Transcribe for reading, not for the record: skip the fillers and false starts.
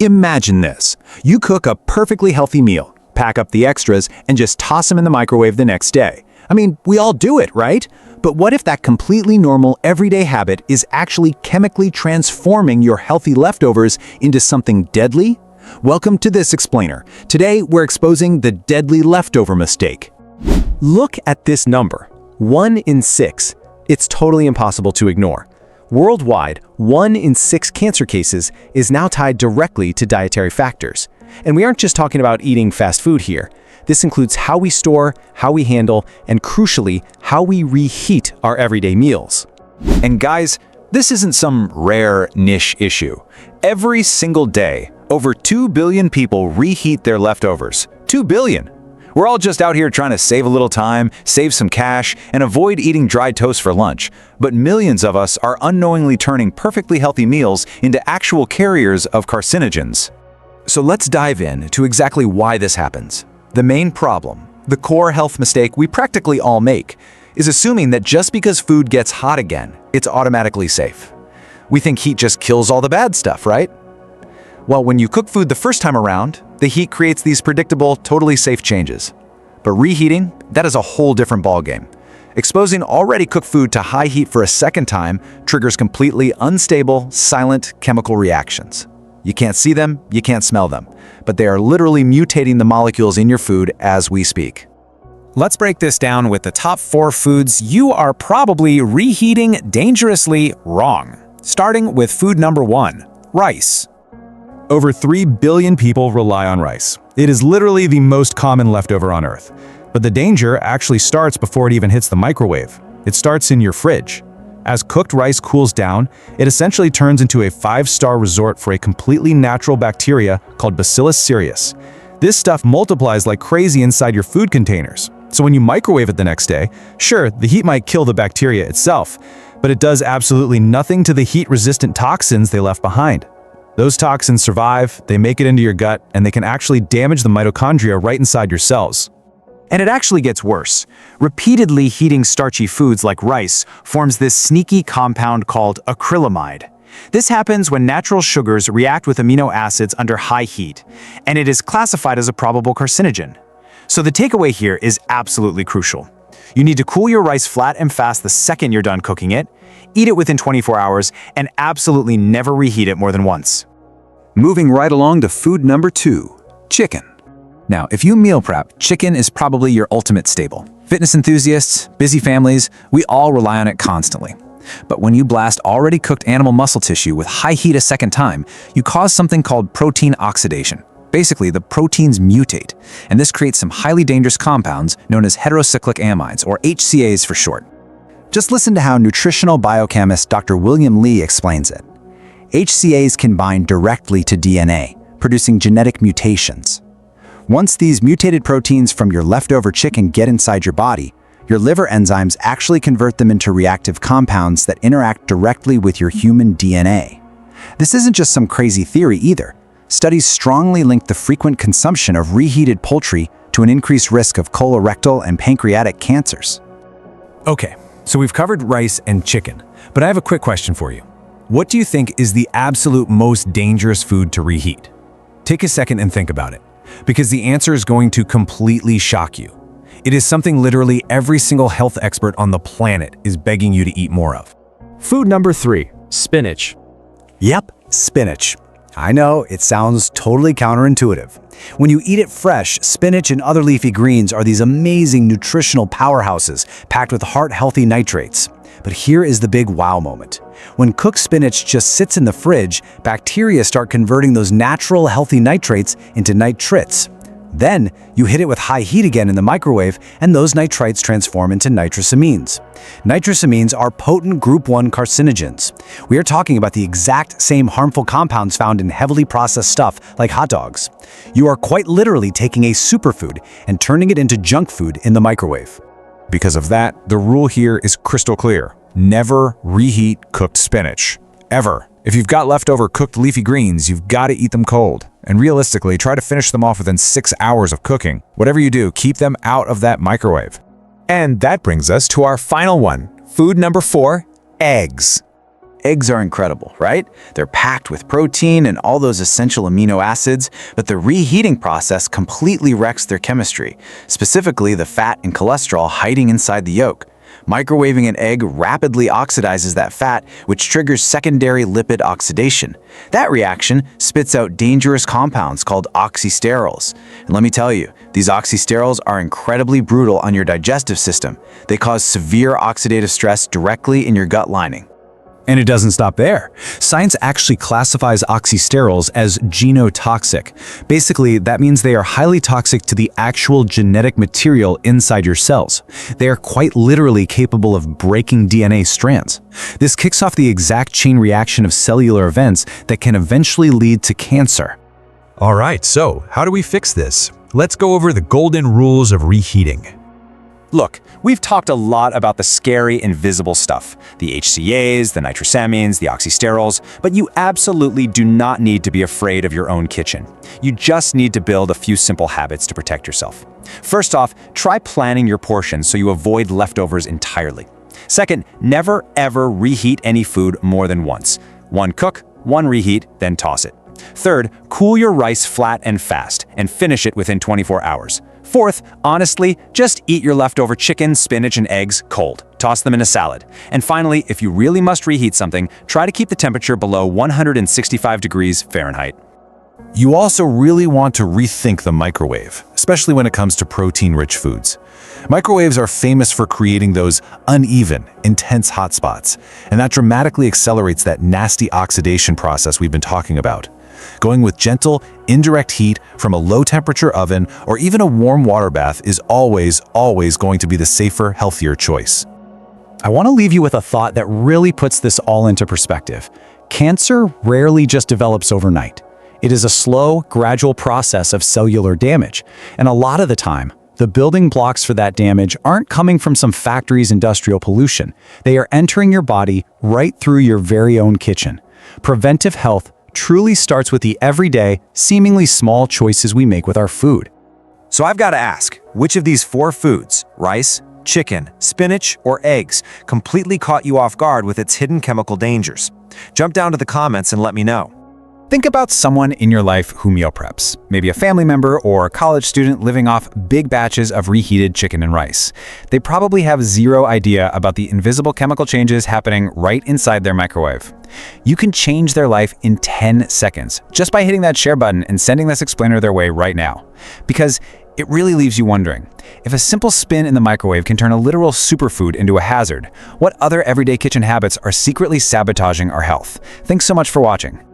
Imagine this. You cook a perfectly healthy meal, pack up the extras, and just toss them in the microwave the next day. I mean, we all do it, right? But what if that completely normal, everyday habit is actually chemically transforming your healthy leftovers into something deadly? Welcome to This Explainer. Today, we're exposing the deadly leftover mistake. Look at this number, 1 in 6. It's totally impossible to ignore. Worldwide, 1 in 6 cancer cases is now tied directly to dietary factors. And we aren't just talking about eating fast food here. This includes how we store, how we handle, and crucially, how we reheat our everyday meals. And guys, this isn't some rare niche issue. Every single day, over 2 billion people reheat their leftovers. 2 billion! We're all just out here trying to save a little time, save some cash, and avoid eating dry toast for lunch. But millions of us are unknowingly turning perfectly healthy meals into actual carriers of carcinogens. So let's dive in to exactly why this happens. The main problem, the core health mistake we practically all make, is assuming that just because food gets hot again, it's automatically safe. We think heat just kills all the bad stuff, right? Well, when you cook food the first time around, the heat creates these predictable, totally safe changes. But reheating, that is a whole different ballgame. Exposing already cooked food to high heat for a second time triggers completely unstable, silent chemical reactions. You can't see them, you can't smell them, but they are literally mutating the molecules in your food as we speak. Let's break this down with the top 4 foods you are probably reheating dangerously wrong. Starting with food number 1, rice. Over 3 billion people rely on rice. It is literally the most common leftover on Earth. But the danger actually starts before it even hits the microwave. It starts in your fridge. As cooked rice cools down, it essentially turns into a 5-star resort for a completely natural bacteria called Bacillus cereus. This stuff multiplies like crazy inside your food containers. So when you microwave it the next day, sure, the heat might kill the bacteria itself, but it does absolutely nothing to the heat-resistant toxins they left behind. Those toxins survive, they make it into your gut, and they can actually damage the mitochondria right inside your cells. And it actually gets worse. Repeatedly heating starchy foods like rice forms this sneaky compound called acrylamide. This happens when natural sugars react with amino acids under high heat, and it is classified as a probable carcinogen. So the takeaway here is absolutely crucial. You need to cool your rice flat and fast the second you're done cooking it, eat it within 24 hours, and absolutely never reheat it more than once. Moving right along to food number 2, chicken. Now, if you meal prep, chicken is probably your ultimate staple. Fitness enthusiasts, busy families, we all rely on it constantly. But when you blast already cooked animal muscle tissue with high heat a second time, you cause something called protein oxidation. Basically, the proteins mutate, and this creates some highly dangerous compounds known as heterocyclic amides, or HCAs for short. Just listen to how nutritional biochemist Dr. William Li explains it. HCAs can bind directly to DNA, producing genetic mutations. Once these mutated proteins from your leftover chicken get inside your body, your liver enzymes actually convert them into reactive compounds that interact directly with your human DNA. This isn't just some crazy theory either. Studies strongly link the frequent consumption of reheated poultry to an increased risk of colorectal and pancreatic cancers. Okay, so we've covered rice and chicken, but I have a quick question for you. What do you think is the absolute most dangerous food to reheat? Take a second and think about it, because the answer is going to completely shock you. It is something literally every single health expert on the planet is begging you to eat more of. Food number 3, spinach. Yep, spinach. I know, it sounds totally counterintuitive. When you eat it fresh, spinach and other leafy greens are these amazing nutritional powerhouses packed with heart-healthy nitrates. But here is the big wow moment. When cooked spinach just sits in the fridge, bacteria start converting those natural healthy nitrates into nitrites. Then, you hit it with high heat again in the microwave, and those nitrites transform into nitrosamines. Nitrosamines are potent group 1 carcinogens. We are talking about the exact same harmful compounds found in heavily processed stuff like hot dogs. You are quite literally taking a superfood and turning it into junk food in the microwave. Because of that, the rule here is crystal clear. Never reheat cooked spinach. Ever. If you've got leftover cooked leafy greens, you've got to eat them cold. And realistically, try to finish them off within 6 hours of cooking. Whatever you do, keep them out of that microwave. And that brings us to our final one, food number 4, eggs. Eggs are incredible, right? They're packed with protein and all those essential amino acids, but the reheating process completely wrecks their chemistry, specifically the fat and cholesterol hiding inside the yolk. Microwaving an egg rapidly oxidizes that fat, which triggers secondary lipid oxidation. That reaction spits out dangerous compounds called oxysterols. And let me tell you, these oxysterols are incredibly brutal on your digestive system. They cause severe oxidative stress directly in your gut lining. And it doesn't stop there. Science actually classifies oxysterols as genotoxic. Basically, that means they are highly toxic to the actual genetic material inside your cells. They are quite literally capable of breaking DNA strands. This kicks off the exact chain reaction of cellular events that can eventually lead to cancer. All right, so how do we fix this? Let's go over the golden rules of reheating. Look, we've talked a lot about the scary invisible stuff, the HCAs, the nitrosamines, the oxysterols, but you absolutely do not need to be afraid of your own kitchen. You just need to build a few simple habits to protect yourself. First off, try planning your portions so you avoid leftovers entirely. Second, never ever reheat any food more than once. One cook, one reheat, then toss it. Third, cool your rice flat and fast, and finish it within 24 hours. Fourth, honestly, just eat your leftover chicken, spinach, and eggs cold. Toss them in a salad. And finally, if you really must reheat something, try to keep the temperature below 165 degrees Fahrenheit. You also really want to rethink the microwave, especially when it comes to protein-rich foods. Microwaves are famous for creating those uneven, intense hotspots, and that dramatically accelerates that nasty oxidation process we've been talking about. Going with gentle, indirect heat from a low-temperature oven or even a warm water bath is always going to be the safer, healthier choice. I want to leave you with a thought that really puts this all into perspective. Cancer rarely just develops overnight. It is a slow, gradual process of cellular damage, and a lot of the time, the building blocks for that damage aren't coming from some factory's industrial pollution. They are entering your body right through your very own kitchen. Preventive health truly starts with the everyday, seemingly small choices we make with our food. So I've got to ask, which of these 4 foods, rice, chicken, spinach, or eggs, completely caught you off guard with its hidden chemical dangers? Jump down to the comments and let me know. Think about someone in your life who meal preps, maybe a family member or a college student living off big batches of reheated chicken and rice. They probably have zero idea about the invisible chemical changes happening right inside their microwave. You can change their life in 10 seconds just by hitting that share button and sending this explainer their way right now. Because it really leaves you wondering, if a simple spin in the microwave can turn a literal superfood into a hazard, what other everyday kitchen habits are secretly sabotaging our health? Thanks so much for watching.